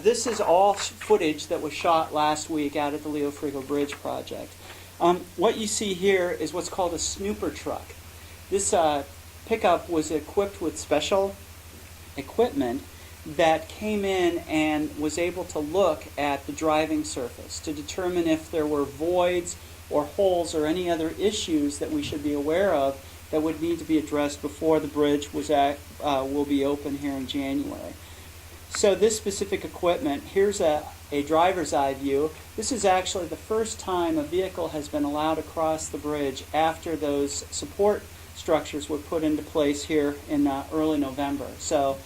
this is all footage that was shot last week out at the Leo Frigo Bridge project. What you see here is what's called a snooper truck. This pickup was equipped with special equipment that came in and was able to look at the driving surface to determine if there were voids or holes or any other issues that we should be aware of that would need to be addressed before the bridge will be open here in January. So this specific equipment, here's a driver's eye view. This is actually the first time a vehicle has been allowed across the bridge after those support structures were put into place here in early November. So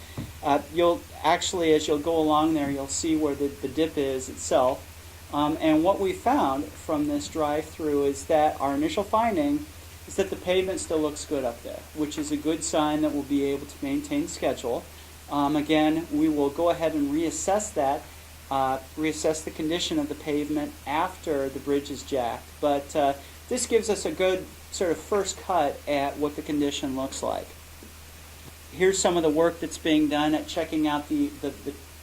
you'll actually, as you'll go along there, you'll see where the dip is itself. And what we found from this drive-through is that our initial finding is that the pavement still looks good up there, which is a good sign that we'll be able to maintain schedule. Again, we will go ahead and reassess that, reassess the condition of the pavement after the bridge is jacked. But this gives us a good sort of first cut at what the condition looks like. Here's some of the work that's being done at checking out the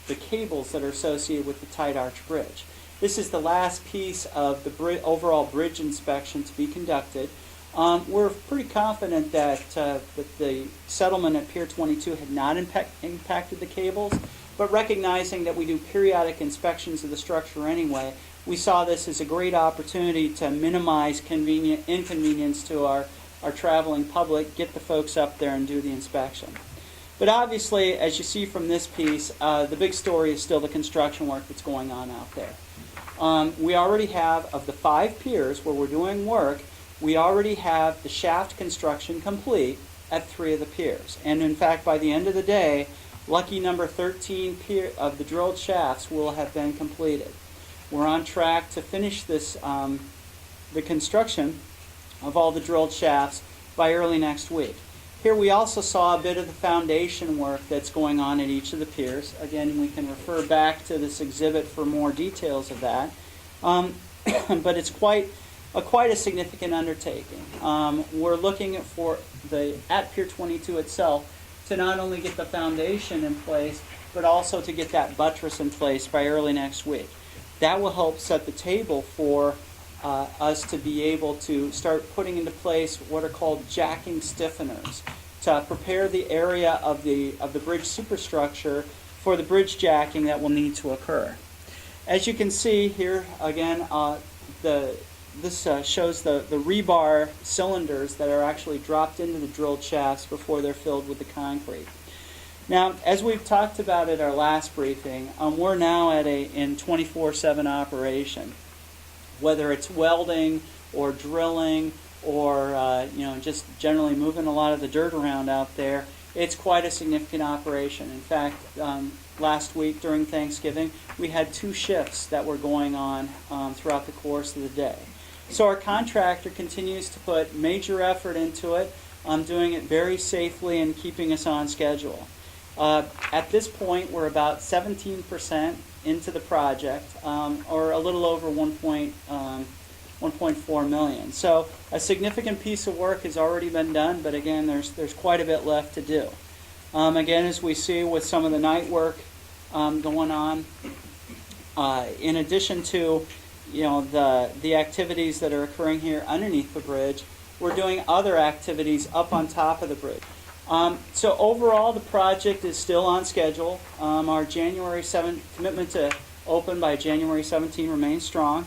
cables that are associated with the tight arch bridge. This is the last piece of the overall bridge inspection to be conducted. We're pretty confident that the settlement at Pier 22 had not impacted the cables, but recognizing that we do periodic inspections of the structure anyway, we saw this as a great opportunity to minimize inconvenience to our traveling public, get the folks up there and do the inspection. But obviously, as you see from this piece, the big story is still the construction work that's going on out there. We already have, of the 5 piers where we're doing work, we already have the shaft construction complete at 3 of the piers. And in fact, by the end of the day, lucky number 13 of the drilled shafts will have been completed. We're on track to finish this, the construction of all the drilled shafts by early next week. Here we also saw a bit of the foundation work that's going on at each of the piers. Again, we can refer back to this exhibit for more details of that. But it's quite a significant undertaking. We're looking at Pier 22 itself to not only get the foundation in place, but also to get that buttress in place by early next week. That will help set the table for us to be able to start putting into place what are called jacking stiffeners to prepare the area of the bridge superstructure for the bridge jacking that will need to occur. As you can see here, again, this shows the rebar cylinders that are actually dropped into the drilled shafts before they're filled with the concrete. Now, as we've talked about at our last briefing, we're now in 24/7 operation. Whether it's welding or drilling or just generally moving a lot of the dirt around out there, it's quite a significant operation. In fact, last week during Thanksgiving, we had 2 shifts that were going on throughout the course of the day. So our contractor continues to put major effort into it, doing it very safely and keeping us on schedule. At this point, we're about 17% into the project, or a little over 1.4 million. So a significant piece of work has already been done, but again, there's quite a bit left to do. Again, as we see with some of the night work going on, in addition to the activities that are occurring here underneath the bridge, we're doing other activities up on top of the bridge. So overall, the project is still on schedule. Our January 7th commitment to open by January 17 remains strong.